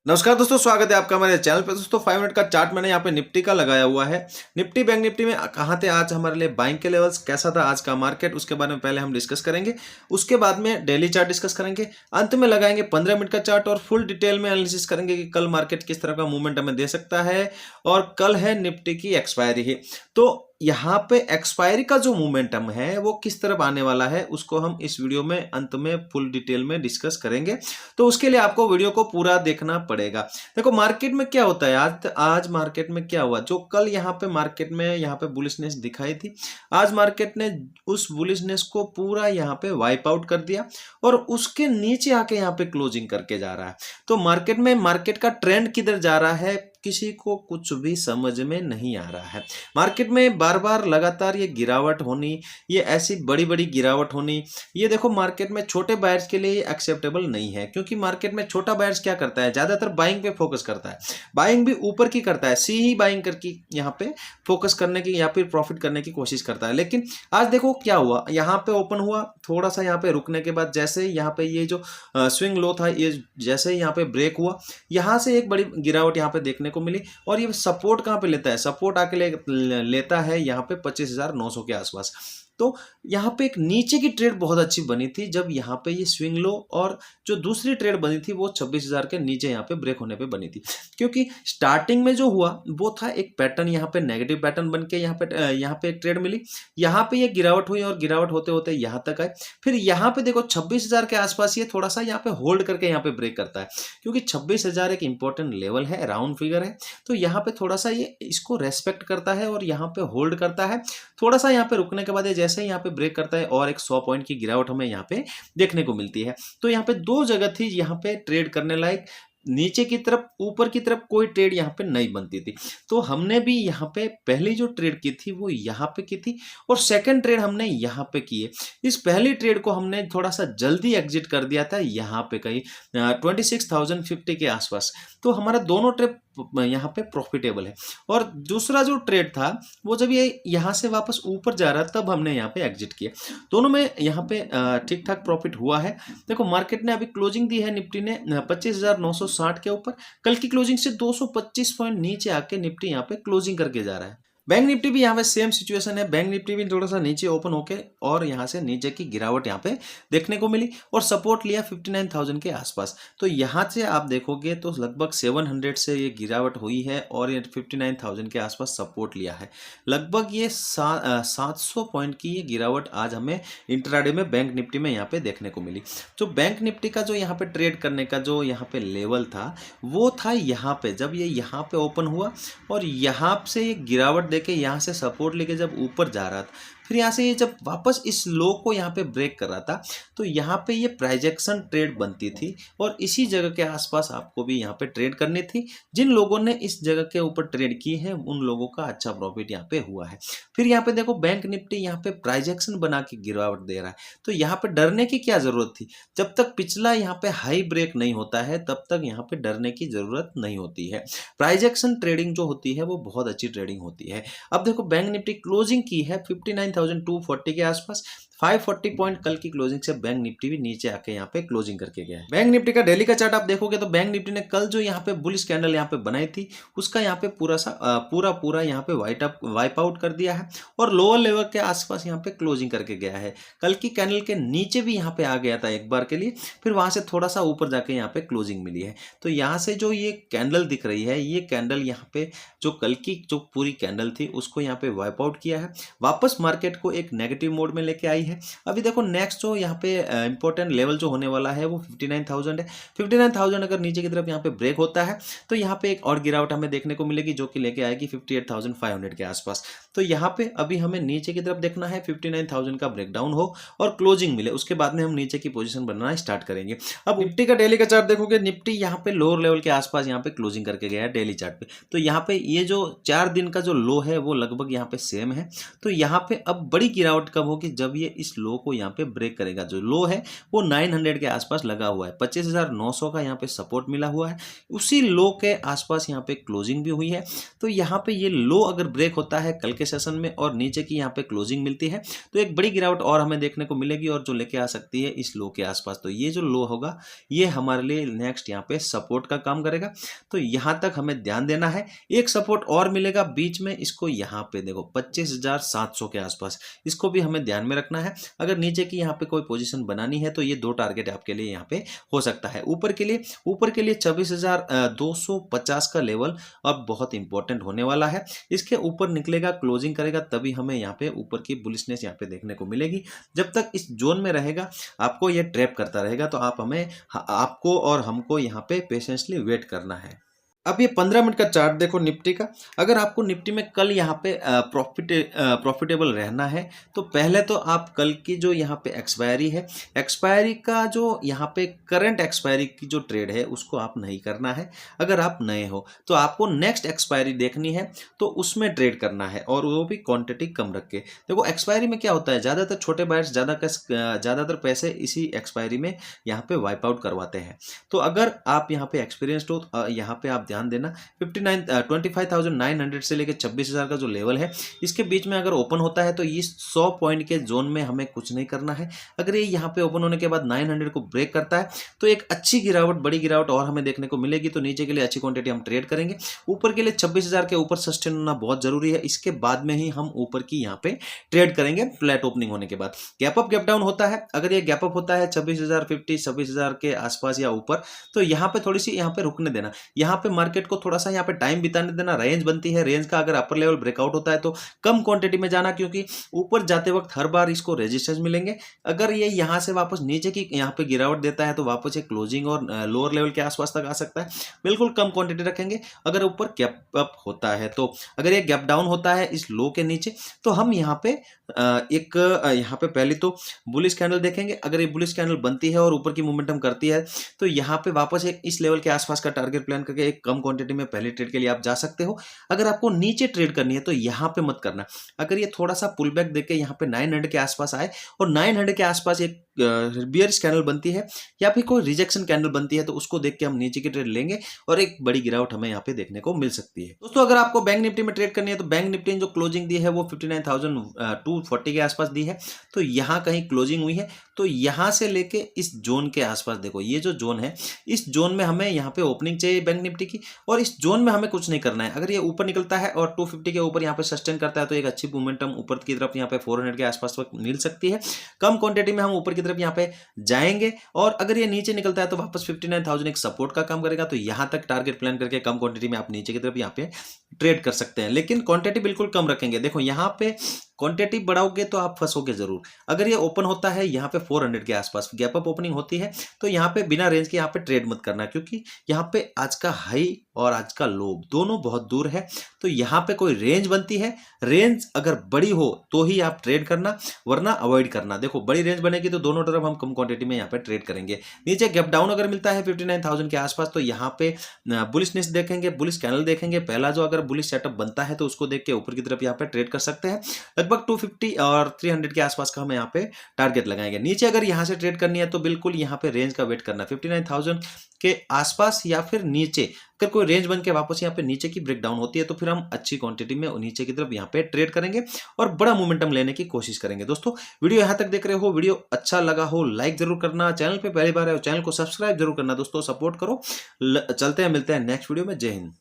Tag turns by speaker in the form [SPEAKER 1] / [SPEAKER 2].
[SPEAKER 1] नमस्कार दोस्तों, स्वागत है आपका हमारे चैनल पे। दोस्तों 5 मिनट का चार्ट मैंने यहाँ पे निफ्टी का लगाया हुआ है। निफ्टी बैंक निफ्टी में कहाँ थे आज हमारे लिए बाइंग के लेवल्स, कैसा था आज का मार्केट, उसके बारे में पहले हम डिस्कस करेंगे। उसके बाद में डेली चार्ट डिस्कस करेंगे। अंत में लगाएंगे 15 मिनट का चार्ट और फुल डिटेल में एनालिसिस करेंगे कि कल मार्केट किस तरह का मूवमेंट हमें दे सकता है। और कल है निफ्टी की एक्सपायरी है, तो यहाँ पे एक्सपायरी का जो मोमेंटम है वो किस तरफ आने वाला है उसको हम इस वीडियो में अंत में फुल डिटेल में डिस्कस करेंगे। तो उसके लिए आपको वीडियो को पूरा देखना पड़ेगा। देखो मार्केट में क्या होता है, आज मार्केट में क्या हुआ, जो कल यहाँ पे मार्केट में यहाँ पे बुलिशनेस दिखाई थी, आज मार्केट ने उस बुलिशनेस को पूरा यहाँ पे वाइप आउट कर दिया और उसके नीचे आके यहाँ पे क्लोजिंग करके जा रहा है। तो मार्केट में मार्केट का ट्रेंड किधर जा रहा है किसी को कुछ भी समझ में नहीं आ रहा है। मार्केट में बार बार लगातार ये गिरावट होनी, ये ऐसी बड़ी बड़ी गिरावट होनी, ये देखो मार्केट में छोटे बायर्स के लिए एक्सेप्टेबल नहीं है। क्योंकि मार्केट में छोटा बायर्स क्या करता है, ज्यादातर बाइंग पे फोकस करता है, बाइंग भी ऊपर की करता है, सी ही बाइंग करके यहाँ पे फोकस करने की या फिर प्रॉफिट करने की कोशिश करता है। लेकिन आज देखो क्या हुआ, यहाँ पे ओपन हुआ, थोड़ा सा यहाँ पे रुकने के बाद जैसे यहाँ पे ये जो स्विंग लो था, ये जैसे ही यहाँ पे ब्रेक हुआ, यहाँ से एक बड़ी गिरावट यहाँ पे देखने को मिली। और ये सपोर्ट कहाँ पे लेता है, सपोर्ट आके लेता है यहाँ पे 25,900 के आसपास। तो यहाँ पे एक नीचे की ट्रेड बहुत अच्छी बनी थी जब यहाँ पे ये स्विंग लो, और जो दूसरी ट्रेड बनी थी वो 26,000 के नीचे यहाँ पे ब्रेक होने पे बनी थी। क्योंकि स्टार्टिंग में जो हुआ वो था एक पैटर्न, यहाँ पे नेगेटिव पैटर्न बन के यहाँ पे एक ट्रेड मिली, यहाँ पे ये गिरावट हुई और गिरावट होते होते यहाँ तक आए। फिर यहाँ पे देखो 26,000 के आसपास ये थोड़ा सा यहाँ पे होल्ड करके यहाँ पे ब्रेक करता है, क्योंकि 26,000 एक इंपॉर्टेंट लेवल है, राउंड फिगर है। तो यहाँ पे थोड़ा सा ये इसको रेस्पेक्ट करता है और यहाँ पे होल्ड करता है। थोड़ा सा यहाँ पे रुकने के बाद ये जैसे ही यहाँ पे ब्रेक करता है और एक 100 पॉइंट की गिरावट हमें यहाँ पे देखने को मिलती है। तो यहाँ पे दो जगह थी यहाँ पे ट्रेड करने लायक, नीचे की तरफ ऊपर की तरफ कोई ट्रेड यहाँ पे नहीं बनती थी। तो हमने भी यहाँ पे पहली जो ट्रेड की थी वो यहाँ पे की थी और सेकंड ट्रेड हमने यहाँ पे की है। इस पहली ट्रेड को हमने थोड़ा सा जल्दी एग्जिट कर दिया था यहाँ पे कहीं 26,050 के आसपास। तो हमारा दोनों ट्रेड यहाँ पे प्रॉफिटेबल है। और दूसरा जो ट्रेड था वो जब ये यहाँ से वापस ऊपर जा रहा तब हमने यहाँ पे एग्जिट किया। दोनों में यहाँ पे ठीक ठाक प्रॉफिट हुआ है। देखो मार्केट ने अभी क्लोजिंग दी है निफ्टी ने 25,960 के ऊपर, कल की क्लोजिंग से 225 पॉइंट नीचे आके निफ्टी यहाँ पे क्लोजिंग करके जा रहा है। बैंक निफ्टी भी यहाँ पे सेम सिचुएशन है, बैंक निफ्टी भी थोड़ा सा नीचे ओपन होके और यहाँ से नीचे की गिरावट यहाँ पे देखने को मिली और सपोर्ट लिया 59,000 के आसपास। तो यहाँ से आप देखोगे तो लगभग 700 से ये गिरावट हुई है और ये 59,000 के आसपास सपोर्ट लिया है। लगभग ये 700 पॉइंट की ये गिरावट आज हमें इंट्राडे में बैंक निफ्टी में यहाँ पे देखने को मिली। तो बैंक निफ्टी का जो यहाँ पे ट्रेड करने का जो यहाँ पे लेवल था वो था यहाँ पे, जब ये यहाँ पे ओपन हुआ और यहाँ से ये गिरावट देके यहाँ से सपोर्ट लेके जब ऊपर जा रहा था, फिर यहाँ से ये जब वापस इस लो को यहाँ पे ब्रेक कर रहा था, तो यहाँ पे ये प्राइजेक्शन ट्रेड बनती थी और इसी जगह के आसपास आपको भी यहाँ पे ट्रेड करनी थी। जिन लोगों ने इस जगह के ऊपर ट्रेड की है उन लोगों का अच्छा प्रॉफिट यहाँ पे हुआ है। फिर यहाँ पे देखो बैंक निफ्टी यहाँ पे प्राइजेक्शन बना के गिरावट दे रहा है, तो यहाँ पे डरने की क्या जरूरत थी। जब तक पिछला यहाँ पे हाई ब्रेक नहीं होता है तब तक यहाँ पे डरने की जरूरत नहीं होती है। प्राइजेक्शन ट्रेडिंग जो होती है वो बहुत अच्छी ट्रेडिंग होती है। अब देखो बैंक निफ्टी क्लोजिंग की है 59,240 के आसपास, 540 पॉइंट कल की क्लोजिंग से बैंक निफ्टी भी नीचे आके यहाँ पे क्लोजिंग करके गया है। बैंक निफ्टी का डेली का चार्ट आप देखोगे तो बैंक निफ्टी ने कल जो यहाँ पे बुलिश कैंडल यहाँ पे बनाई थी उसका यहाँ पे पूरा यहाँ पे वाइप आउट कर दिया है और लोअर लेवल के आसपास यहाँ पे क्लोजिंग करके गया है। कल की कैंडल के नीचे भी यहाँ पे आ गया था एक बार के लिए, फिर वहां से थोड़ा सा ऊपर जाके यहाँ पे क्लोजिंग मिली है। तो यहाँ से जो ये कैंडल दिख रही है, ये कैंडल यहाँ पे जो कल की जो पूरी कैंडल थी उसको यहाँ पे वाइप आउट किया है, वापस मार्केट को एक नेगेटिव मोड में लेके आई है। अभी देखो नेक्स्ट जो यहाँ पे इंपॉर्टेंट लेवल जो होने वाला है वो 59,000 है। 59,000 अगर नीचे की तरफ यहाँ पे ब्रेक होता है तो यहाँ पे एक और गिरावट हमें देखने को मिलेगी जो कि लेके आएगी 58,500 के आसपास। तो यहाँ पे अभी हमें नीचे की तरफ देखना है 59,000 का ब्रेकडाउन हो और क्लोजिंग मिले, उसके बाद में हम नीचे की पोजीशन बनाना स्टार्ट करेंगे। अब निफ्टी का डेली का चार्ट देखोगे, निफ्टी यहाँ पे लोअर लेवल के आसपास यहाँ पे क्लोजिंग करके गया है डेली चार्ट पे। तो यहाँ पे ये जो 4 दिन का जो लो है वो लगभग यहाँ पे सेम है। तो यहाँ पे अब बड़ी गिरावट कब होगी, जब ये इस लो को यहाँ पे ब्रेक करेगा। जो लो है वो 900 के आसपास लगा हुआ है, 25,900 का यहाँ पे सपोर्ट मिला हुआ है, उसी लो के आसपास यहाँ पे क्लोजिंग भी हुई है। तो यहाँ पे ये लो अगर ब्रेक होता है कल के सेशन में और नीचे की यहाँ पे क्लोजिंग मिलती है तो एक बड़ी गिरावट और हमें देखने को मिलेगी और जो लेके आ सकती है इस लो के आसपास। तो ये जो लो होगा ये हमारे लिए नेक्स्ट यहाँ पे सपोर्ट का काम करेगा। तो यहाँ तक हमें ध्यान देना है। एक सपोर्ट और मिलेगा बीच में, इसको यहाँ पे देखो 25,700 के आसपास, इसको भी हमें ध्यान में रखना है। अगर नीचे की यहाँ पे कोई पोजीशन बनानी है तो ये दो टारगेट आपके लिए यहाँ पे हो सकता है। ऊपर के लिए 24,250 का लेवल अब बहुत इंपॉर्टेंट होने वाला है। इसके ऊपर निकलेगा, क्लोजिंग करेगा, तभी हमें यहाँ पे ऊपर की बुलिशनेस यहाँ पे देखने को मिलेगी। जब तक इस जोन में रहेगा आपको ये ट्रैप करता रहेगा, तो आपको और हमको यहाँ पे पेशेंसली वेट करना है। अब ये 15 मिनट का चार्ट देखो निफ्टी का। अगर आपको निफ्टी में कल यहाँ पे प्रॉफिटेबल रहना है तो पहले तो आप कल की जो यहाँ पे एक्सपायरी है, एक्सपायरी का जो यहाँ पे करंट एक्सपायरी की जो ट्रेड है उसको आप नहीं करना है। अगर आप नए हो तो आपको नेक्स्ट एक्सपायरी देखनी है तो उसमें ट्रेड करना है, और वो भी क्वांटिटी कम रख के। देखो एक्सपायरी में क्या होता है, ज़्यादातर छोटे बायर्स ज़्यादातर पैसे इसी एक्सपायरी में यहाँ पे वाइप आउट करवाते हैं। तो अगर आप यहाँ पे एक्सपीरियंस्ड हो, यहाँ पे आप ध्यान देना 25,900 से लेकर 26,000 का जो लेवल है इसके बीच में अगर ओपन होता है तो इस 100 पॉइंट के जोन में हमें कुछ नहीं करना है। अगर ये यहाँ पे ओपन होने के बाद 900 को ब्रेक करता है तो एक अच्छी गिरावट, बड़ी गिरावट और हमें देखने को मिलेगी। तो नीचे के लिए अच्छी क्वांटिटी हम ट्रेड करेंगे। ऊपर के लिए 26,000 के ऊपर सस्टेन होना बहुत जरूरी है। इसके बाद में ही हम ऊपर की यहाँ पे ट्रेड करेंगे फ्लैट ओपनिंग होने के बाद। गैप अप गैप डाउन होता है, अगर ये गैप अप होता है 26,050 के आसपास या ऊपर, तो यहाँ पे थोड़ी सी यहाँ पे रुकने देना, यहाँ पे मार्केट को थोड़ा सा यहाँ पे टाइम बिताने देना। रेंज बनती है, रेंज का अगर अपर लेवल ब्रेकआउट होता है तो कम क्वांटिटी में जाना, क्योंकि ऊपर जाते वक्त हर बार इसको रेजिस्टेंस मिलेंगे। अगर ये यहाँ से वापस नीचे की यहाँ पे गिरावट देता है तो वापस एक क्लोजिंग और लोअर लेवल के आसपास तक आ सकता है। बिल्कुल कम क्वांटिटी रखेंगे। अगर ऊपर गैप अप होता है तो, अगर ये गैप डाउन होता है इस लो के नीचे तो हम यहाँ पे यहाँ पे पहले तो बुलिश कैंडल देखेंगे। अगर ये बुलिश कैंडल बनती है और ऊपर की मोमेंटम करती है तो यहाँ पे वापस एक इस लेवल के आसपास का टारगेट प्लान करके एक कम क्वांटिटी में पहले ट्रेड के लिए आप जा सकते हो। अगर आपको नीचे ट्रेड करनी है तो यहाँ पे मत करना। अगर ये थोड़ा सा पुल बैक देके यहाँ पे 900 के आसपास आए और 900 के आसपास एक बियरिश कैंडल बनती है या फिर कोई रिजेक्शन कैंडल बनती है तो उसको देख के हम नीचे की ट्रेड लेंगे और एक बड़ी गिरावट हमें यहाँ पे देखने को मिल सकती है। दोस्तों अगर आपको बैंक निफ्टी में ट्रेड करनी है तो बैंक निफ्टी ने जो क्लोजिंग दी है वो 59,240 के आसपास दी है। तो यहाँ कहीं क्लोजिंग हुई है तो यहाँ से लेके इस जोन के आसपास देखो, ये जो जोन है इस जोन में हमें यहाँ पे ओपनिंग चाहिए बैंक निफ्टी की, और इस जोन में हमें कुछ नहीं करना है। अगर ये ऊपर निकलता है और 250 के ऊपर यहाँ पे सस्टेन करता है तो एक अच्छी मोमेंटम ऊपर की तरफ यहाँ पे 400 के आसपास मिल सकती है। कम क्वांटिटी में हम ऊपर की तरफ यहाँ पे जाएंगे, और अगर ये नीचे निकलता है तो वापस 59,000 एक सपोर्ट का काम करेगा। तो यहाँ तक टारगेट प्लान करके कम क्वांटिटी में आप नीचे की तरफ यहाँ पे ट्रेड कर सकते हैं, लेकिन क्वांटिटी बिल्कुल कम रखेंगे। देखो यहाँ पे क्वांटिटी बढ़ाओगे तो आप फंसोगे जरूर। अगर ये ओपन होता है यहाँ पे 400 के आसपास गैप अप ओपनिंग होती है तो यहाँ पे बिना रेंज के यहाँ पे ट्रेड मत करना, क्योंकि यहाँ पे आज का हाई और आज का लो दोनों बहुत दूर है। तो यहाँ पे कोई रेंज बनती है, रेंज अगर बड़ी हो तो ही आप ट्रेड करना, वरना अवॉइड करना। देखो बड़ी रेंज बनेगी तो दोनों तरफ हम कम क्वांटिटी में यहाँ पे ट्रेड करेंगे। नीचे गैप डाउन अगर मिलता है 59,000 के आसपास तो यहाँ पे बुलिशनेस देखेंगे, बुलिश कैंडल देखेंगे। पहला जो अगर बुलिश सेटअप बनता है तो उसको देख के ऊपर की तरफ यहाँ पे ट्रेड कर सकते हैं। लगभग 250 और 300 के आसपास का हम यहाँ पे टारगेट लगाएंगे। नीचे अगर यहाँ से ट्रेड करनी है तो बिल्कुल यहाँ पे रेंज का वेट करना, 59,000 के आसपास या फिर नीचे। अगर कोई रेंज बन के वापस यहाँ पे नीचे की ब्रेकडाउन होती है तो फिर हम अच्छी क्वांटिटी में नीचे की तरफ यहाँ पे ट्रेड करेंगे और बड़ा मोमेंटम लेने की कोशिश करेंगे। दोस्तों वीडियो यहाँ तक देख रहे हो, वीडियो अच्छा लगा हो लाइक जरूर करना, चैनल पे पहली बार है चैनल को सब्सक्राइब जरूर करना। दोस्तों सपोर्ट करो। चलते हैं, मिलते हैं नेक्स्ट वीडियो में। जय हिंद।